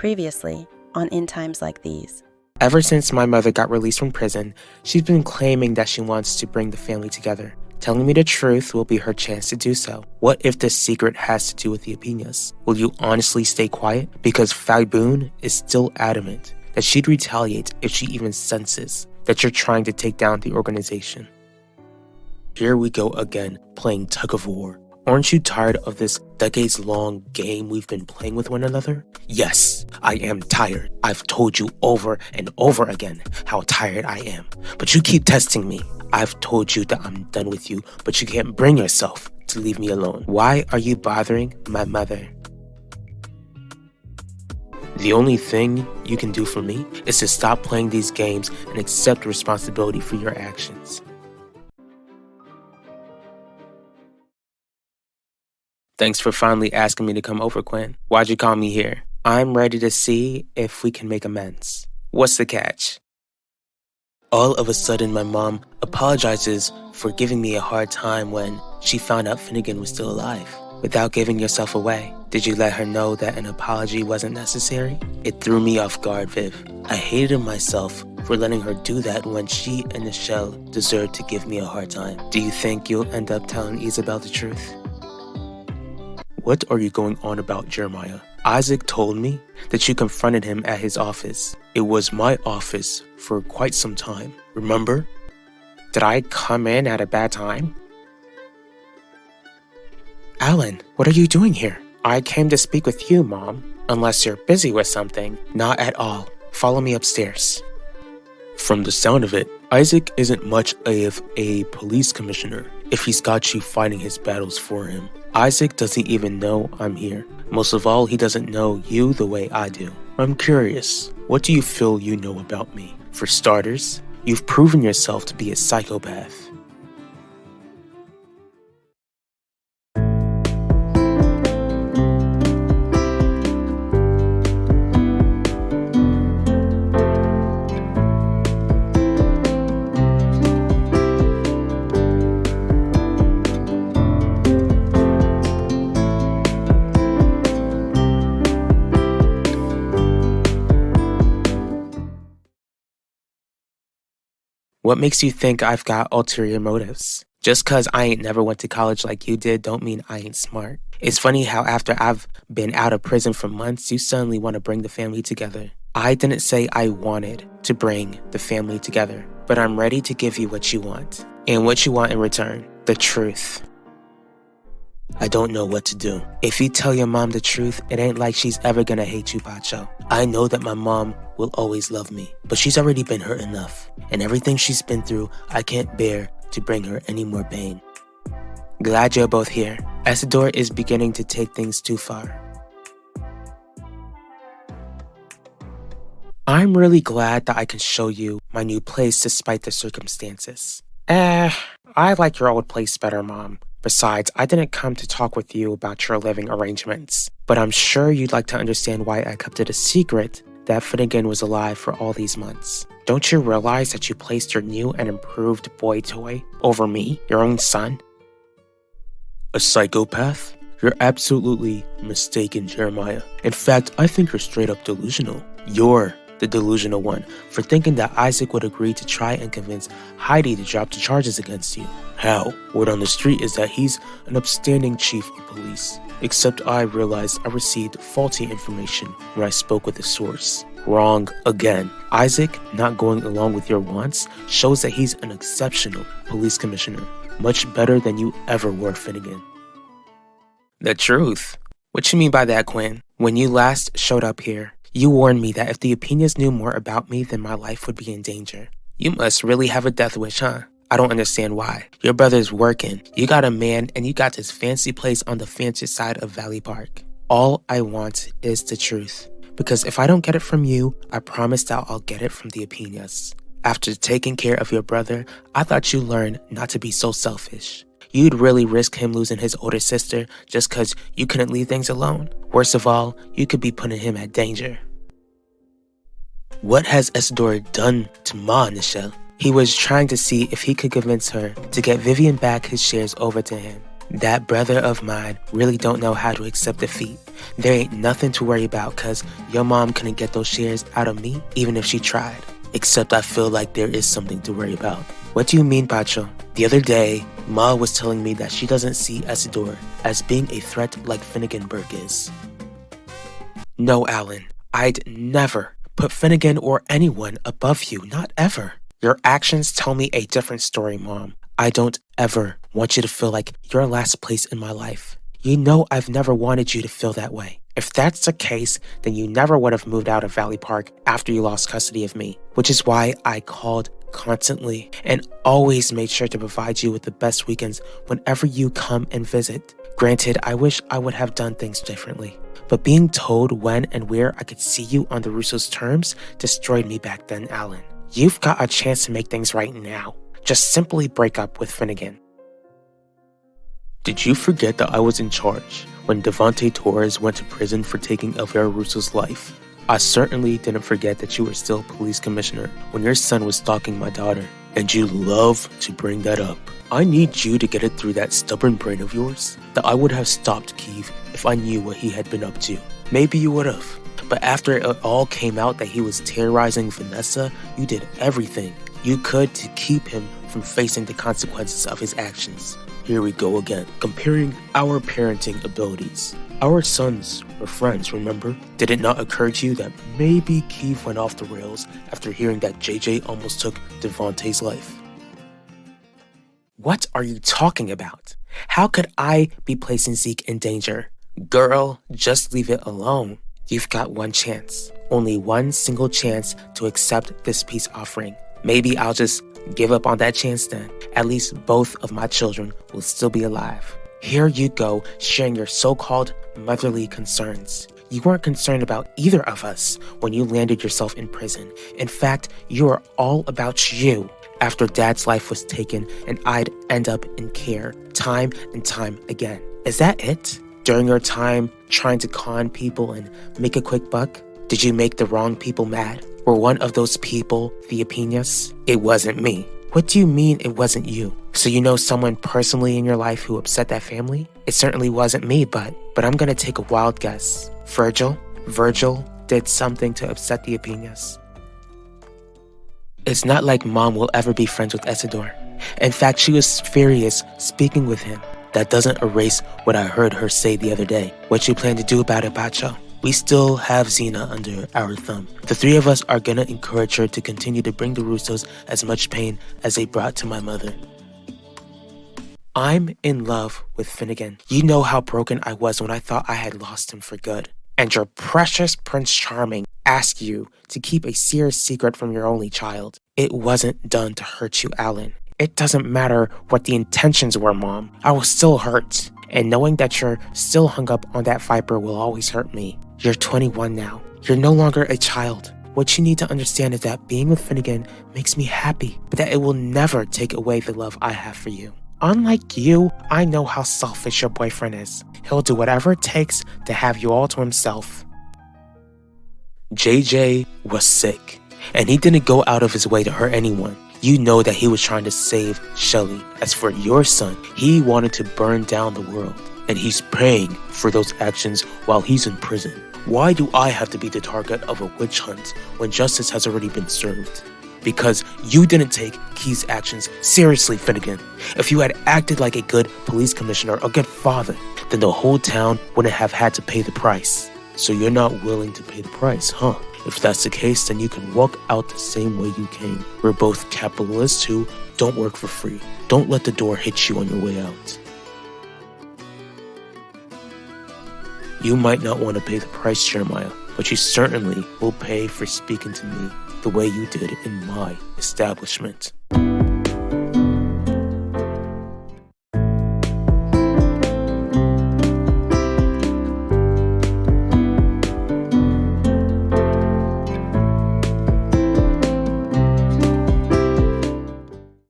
Previously on In Times Like These. Ever since my mother got released from prison, she's been claiming that she wants to bring the family together. Telling me the truth will be her chance to do so. What if the secret has to do with the Apinas? Will you honestly stay quiet? Because Faboon is still adamant that she'd retaliate if she even senses that you're trying to take down the organization. Here we go again, playing tug of war. Aren't you tired of this decades-long game we've been playing with one another? Yes, I am tired. I've told you over and over again how tired I am, but you keep testing me. I've told you that I'm done with you, but you can't bring yourself to leave me alone. Why are you bothering my mother? The only thing you can do for me is to stop playing these games and accept responsibility for your actions. Thanks for finally asking me to come over, Quinn. Why'd you call me here? I'm ready to see if we can make amends. What's the catch? All of a sudden, my mom apologizes for giving me a hard time when she found out Finnegan was still alive. Without giving yourself away, did you let her know that an apology wasn't necessary? It threw me off guard, Viv. I hated myself for letting her do that when she and Michelle deserved to give me a hard time. Do you think you'll end up telling Isabel the truth? What are you going on about, Jeremiah? Isaac told me that you confronted him at his office. It was my office for quite some time, remember? Did I come in at a bad time? Alan, what are you doing here? I came to speak with you, Mom. Unless you're busy with something. Not at all. Follow me upstairs. From the sound of it, Isaac isn't much of a police commissioner if he's got you fighting his battles for him. Isaac doesn't even know I'm here. Most of all, he doesn't know you the way I do. I'm curious, what do you feel you know about me? For starters, you've proven yourself to be a psychopath. What makes you think I've got ulterior motives? Just cause I ain't never went to college like you did don't mean I ain't smart. It's funny how after I've been out of prison for months, you suddenly want to bring the family together. I didn't say I wanted to bring the family together, but I'm ready to give you what you want. And what you want in return, the truth. I don't know what to do. If you tell your mom the truth, it ain't like she's ever gonna hate you, Pacho. I know that my mom will always love me, but she's already been hurt enough. And everything she's been through, I can't bear to bring her any more pain. Glad you're both here. Isidore is beginning to take things too far. I'm really glad that I can show you my new place despite the circumstances. I like your old place better, Mom. Besides, I didn't come to talk with you about your living arrangements, but I'm sure you'd like to understand why I kept it a secret that Finnegan was alive for all these months. Don't you realize that you placed your new and improved boy toy over me, your own son? A psychopath? You're absolutely mistaken, Jeremiah. In fact, I think you're straight up delusional. You're the delusional one for thinking that Isaac would agree to try and convince Heidi to drop the charges against you. How? Word on the street is that he's an upstanding chief of police. Except I realized I received faulty information when I spoke with the source. Wrong again. Isaac not going along with your wants shows that he's an exceptional police commissioner. Much better than you ever were, Finnegan. The truth? What you mean by that, Quinn? When you last showed up here, you warned me that if the Apinas knew more about me, then my life would be in danger. You must really have a death wish, huh? I don't understand why. Your brother's working. You got a man and you got this fancy place on the fancy side of Valley Park. All I want is the truth. Because if I don't get it from you, I promise that I'll get it from the Apinas. After taking care of your brother, I thought you learned not to be so selfish. You'd really risk him losing his older sister just cause you couldn't leave things alone. Worst of all, you could be putting him at danger. What has Isidore done to Ma, Nichelle? He was trying to see if he could convince her to get Vivian back his shares over to him. That brother of mine really don't know how to accept defeat. There ain't nothing to worry about cause your mom couldn't get those shares out of me even if she tried. Except I feel like there is something to worry about. What do you mean, Pacho? The other day, Ma was telling me that she doesn't see Isidore as being a threat like Finnegan Burke is. No, Alan, I'd never put Finnegan or anyone above you, not ever. Your actions tell me a different story, Mom. I don't ever want you to feel like you're last place in my life. You know I've never wanted you to feel that way. If that's the case, then you never would have moved out of Valley Park after you lost custody of me, which is why I called constantly and always made sure to provide you with the best weekends whenever you come and visit. Granted, I wish I would have done things differently, but being told when and where I could see you on the Russo's terms destroyed me back then, Alan. You've got a chance to make things right now. Just simply break up with Finnegan. Did you forget that I was in charge when Devontae Torres went to prison for taking Elvira Russo's life? I certainly didn't forget that you were still police commissioner when your son was stalking my daughter, and you love to bring that up. I need you to get it through that stubborn brain of yours that I would have stopped Keith if I knew what he had been up to. Maybe you would have, but after it all came out that he was terrorizing Vanessa, you did everything you could to keep him from facing the consequences of his actions. Here we go again, comparing our parenting abilities. Our sons were friends, remember? Did it not occur to you that maybe Keith went off the rails after hearing that JJ almost took Devontae's life? What are you talking about? How could I be placing Zeke in danger? Girl, just leave it alone. You've got one chance, only one single chance to accept this peace offering. Maybe I'll just give up on that chance then. At least both of my children will still be alive. Here you go, sharing your so-called motherly concerns. You weren't concerned about either of us when you landed yourself in prison. In fact, you were all about you. After Dad's life was taken and I'd end up in care, time and time again. Is that it? During your time trying to con people and make a quick buck? Did you make the wrong people mad? Were one of those people the Apinas? It wasn't me. What do you mean it wasn't you? So you know someone personally in your life who upset that family? It certainly wasn't me, but I'm gonna take a wild guess. Virgil did something to upset the Apinas. It's not like Mom will ever be friends with Isidore. In fact, she was furious speaking with him. That doesn't erase what I heard her say the other day. What you plan to do about it, Pacho? We still have Xena under our thumb. The three of us are gonna encourage her to continue to bring the Russos as much pain as they brought to my mother. I'm in love with Finnegan. You know how broken I was when I thought I had lost him for good. And your precious Prince Charming asked you to keep a serious secret from your only child. It wasn't done to hurt you, Alan. It doesn't matter what the intentions were, Mom. I was still hurt. And knowing that you're still hung up on that viper will always hurt me. You're 21 now. You're no longer a child. What you need to understand is that being with Finnegan makes me happy, but that it will never take away the love I have for you. Unlike you, I know how selfish your boyfriend is. He'll do whatever it takes to have you all to himself. JJ was sick, and he didn't go out of his way to hurt anyone. You know that he was trying to save Shelly. As for your son, he wanted to burn down the world, and he's paying for those actions while he's in prison. Why do I have to be the target of a witch hunt when justice has already been served? Because you didn't take Key's actions seriously, Finnegan. If you had acted like a good police commissioner or good father, then the whole town wouldn't have had to pay the price. So you're not willing to pay the price, huh? If that's the case, then you can walk out the same way you came. We're both capitalists who don't work for free. Don't let the door hit you on your way out. You might not want to pay the price, Jeremiah, but you certainly will pay for speaking to me the way you did in my establishment.